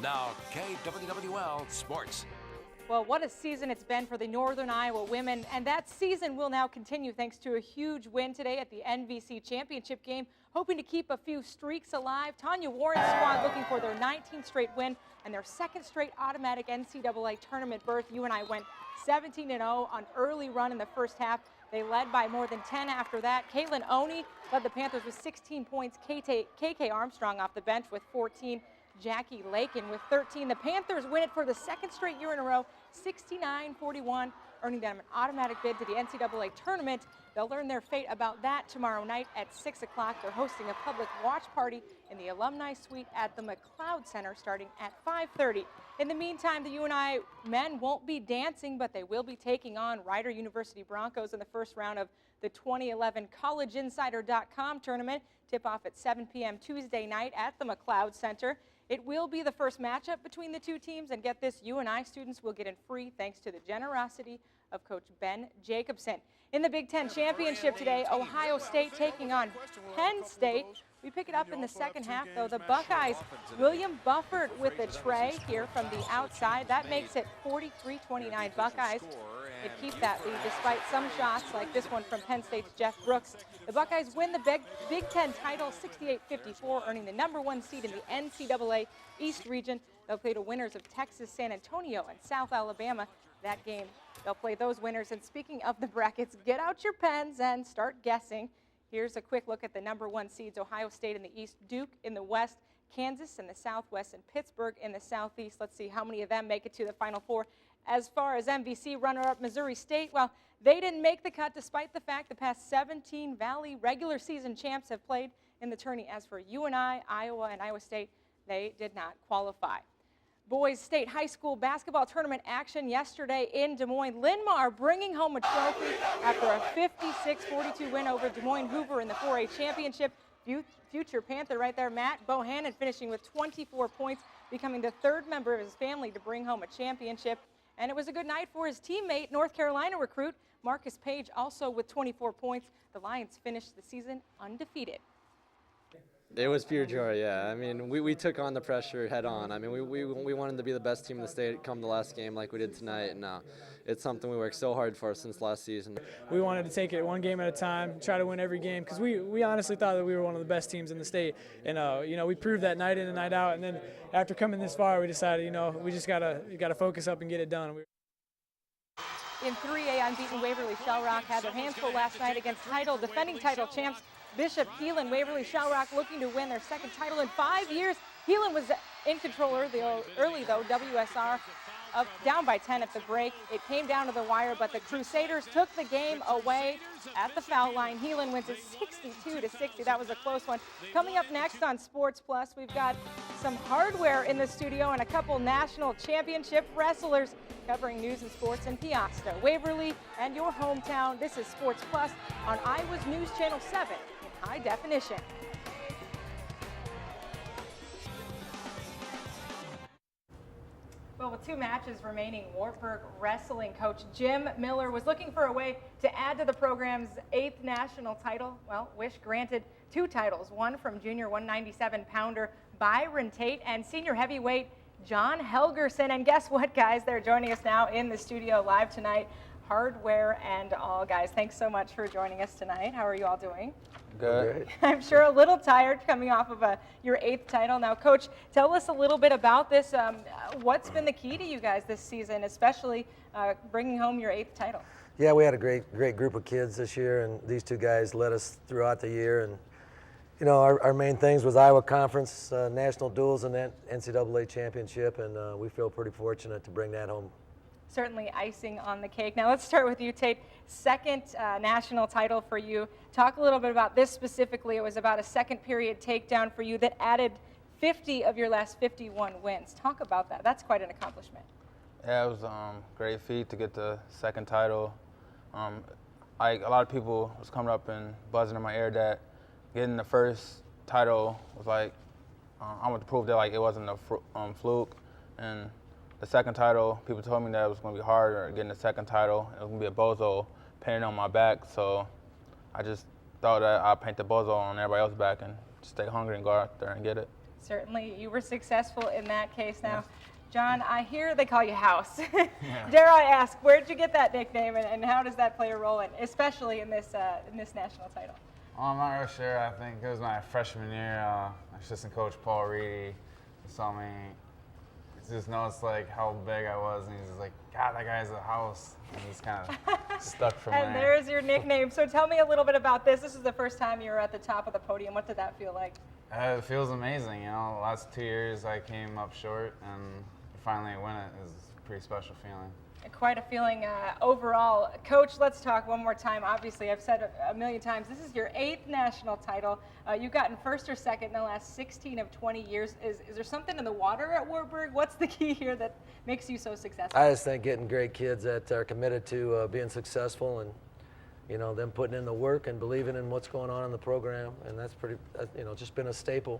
Now, KWWL Sports. Well, what a season it's been for the Northern Iowa women, and that season will now continue thanks to a huge win today at the NVC Championship game, hoping to keep a few streaks alive. Tanya Warren's squad looking for their 19th straight win and their second straight automatic NCAA tournament berth. UNI went 17-0 on early run in the first half. They led by more than 10 after that. Caitlin Oney led the Panthers with 16 points. KK Armstrong off the bench with 14. Jackie Lakin with 13. The Panthers win it for the second straight year in a row, 69-41, earning them an automatic bid to the NCAA tournament. They'll learn their fate about that tomorrow night at 6 o'clock. They're hosting a public watch party in the Alumni Suite at the McLeod Center starting at 5:30. In the meantime, the UNI men won't be dancing, but they will be taking on Rider University Broncos in the first round of the 2011 CollegeInsider.com tournament. Tip-off at 7 p.m. Tuesday night at the McLeod Center. It will be the first matchup between the two teams, and get this, UNI students will get in free thanks to the generosity of Coach Ben Jacobson. In the Big Ten Championship today, Ohio State taking on Penn State. We pick it up in the second half, though. The Buckeyes, William Bufford with the tray here from the outside. That makes it 43-29 Buckeyes. They keep that lead despite some shots like this one from Penn State's Jeff Brooks. The Buckeyes win the Big Ten title 68-54, earning the #1 seed in the NCAA East region. They'll play the winners of Texas, San Antonio, and South Alabama. That game, they'll play those winners. And speaking of the brackets, get out your pens and start guessing. Here's a quick look at the #1 seeds: Ohio State in the East, Duke in the West, Kansas in the Southwest, and Pittsburgh in the Southeast. Let's see how many of them make it to the Final Four. As far as MVC runner-up Missouri State, well, they didn't make the cut despite the fact the past 17 Valley regular season champs have played in the tourney. As for UNI, Iowa, and Iowa State, they did not qualify. Boys State High School basketball tournament action yesterday in Des Moines. Linn-Mar bringing home a trophy after a 56-42 win over Des Moines Hoover in the 4A championship. Future Panther right there, Matt Bohannon, finishing with 24 points, becoming the third member of his family to bring home a championship. And it was a good night for his teammate, North Carolina recruit Marcus Page, also with 24 points. The Lions finished the season undefeated. It was pure joy, yeah. I mean, we took on the pressure head on. I mean, we wanted to be the best team in the state come the last game like we did tonight, and it's something we worked so hard for since last season. We wanted to take it one game at a time, try to win every game, because we honestly thought that we were one of the best teams in the state. And, we proved that night in and night out. And then after coming this far, we decided, we just gotta focus up and get it done. In 3A, unbeaten Waverly Shell Rock had their hands full last night against defending title champs Bishop Heelan. Waverly Shell Rock looking to win their second title in 5 years. Heelan was in control early though. WSR up down by 10 at the break. It came down to the wire, but the Crusaders took the game away at the foul line. Heelan wins it 62-60. That was a close one. Coming up next on Sports Plus, we've got some hardware in the studio and a couple national championship wrestlers covering news and sports in Piasta, Waverly, and your hometown. This is Sports Plus on Iowa's News Channel 7 in high definition. Well, with 2 matches remaining, Wartburg wrestling coach Jim Miller was looking for a way to add to the program's 8th national title. Well, wish granted. 2 titles, one from junior 197-pounder Byron Tate and senior heavyweight John Helgerson. And guess what, guys? They're joining us now in the studio live tonight. Hardware and all, guys. Thanks so much for joining us tonight. How are you all doing? Good. I'm sure a little tired coming off of your 8th title. Now, Coach, tell us a little bit about this. What's been the key to you guys this season, especially bringing home your 8th title? Yeah, we had a great group of kids this year, and these 2 guys led us throughout the year. And our main things was Iowa Conference, national duels, and that NCAA championship, and we feel pretty fortunate to bring that home. Certainly icing on the cake. Now let's start with you, Tate. Second national title for you. Talk a little bit about this specifically. It was about a second period takedown for you that added 50 of your last 51 wins. Talk about that. That's quite an accomplishment. Yeah, it was a great feat to get the second title. A lot of people was coming up and buzzing in my ear that getting the first title was like, I want to prove that it wasn't a fluke. And the second title, people told me that it was going to be harder getting the second title. It was going to be a bozo painted on my back, so I just thought that I'd paint the bozo on everybody else's back and stay hungry and go out there and get it. Certainly, you were successful in that case. Now, John, I hear they call you House. Dare I ask, where did you get that nickname, and how does that play a role in, especially in this national title? I'm not real sure. I think it was my freshman year. Assistant coach Paul Reedy saw me. He just noticed like how big I was, and he's just like, "God, that guy's a House." And he's kind of stuck from there. And there's your nickname. So tell me a little bit about this. This is the first time you were at the top of the podium. What did that feel like? It feels amazing. You know, the last 2 years I came up short, and finally win it is a pretty special feeling. Quite a feeling overall. Coach, let's talk one more time. Obviously, I've said a million times, this is your 8th national title. You've gotten first or second in the last 16 of 20 years. Is there something in the water at Wartburg? What's the key here that makes you so successful? I just think getting great kids that are committed to being successful, and you know, them putting in the work and believing in what's going on in the program, and that's pretty, you know, just been a staple.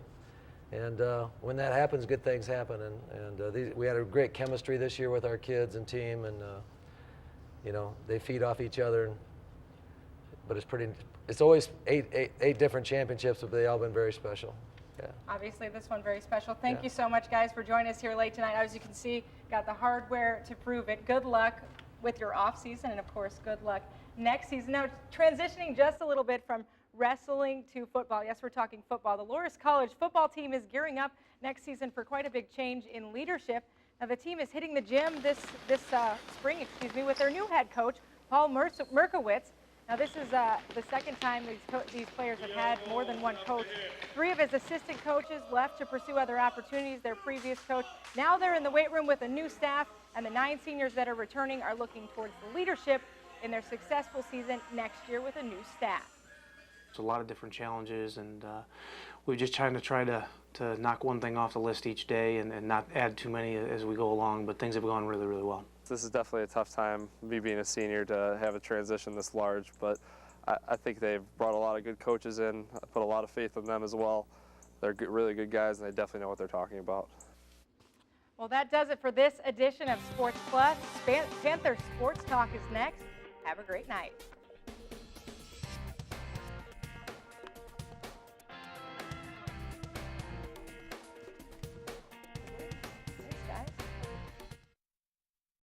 And when that happens, good things happen. And we had a great chemistry this year with our kids and team, and you know, they feed off each other. But it's always eight different championships, but they all been very special. Yeah. Obviously, this one very special. Thank you so much, guys, for joining us here late tonight. As you can see, got the hardware to prove it. Good luck with your off season, and of course, good luck next season. Now, transitioning just a little bit from wrestling to football. Yes, we're talking football. The Loras College football team is gearing up next season for quite a big change in leadership. Now, the team is hitting the gym this spring, with their new head coach, Paul Merkowitz. Now, this is the second time these players have had more than one coach. 3 of his assistant coaches left to pursue other opportunities. Their previous coach, now they're in the weight room with a new staff, and the 9 seniors that are returning are looking towards the leadership in their successful season next year with a new staff. A lot of different challenges, and we're just trying to knock one thing off the list each day and not add too many as we go along, but things have gone really, really well. This is definitely a tough time, me being a senior, to have a transition this large, but I think they've brought a lot of good coaches in. I put a lot of faith in them as well. They're really good guys, and they definitely know what they're talking about. Well, that does it for this edition of Sports Plus. Panther Sports Talk is next. Have a great night.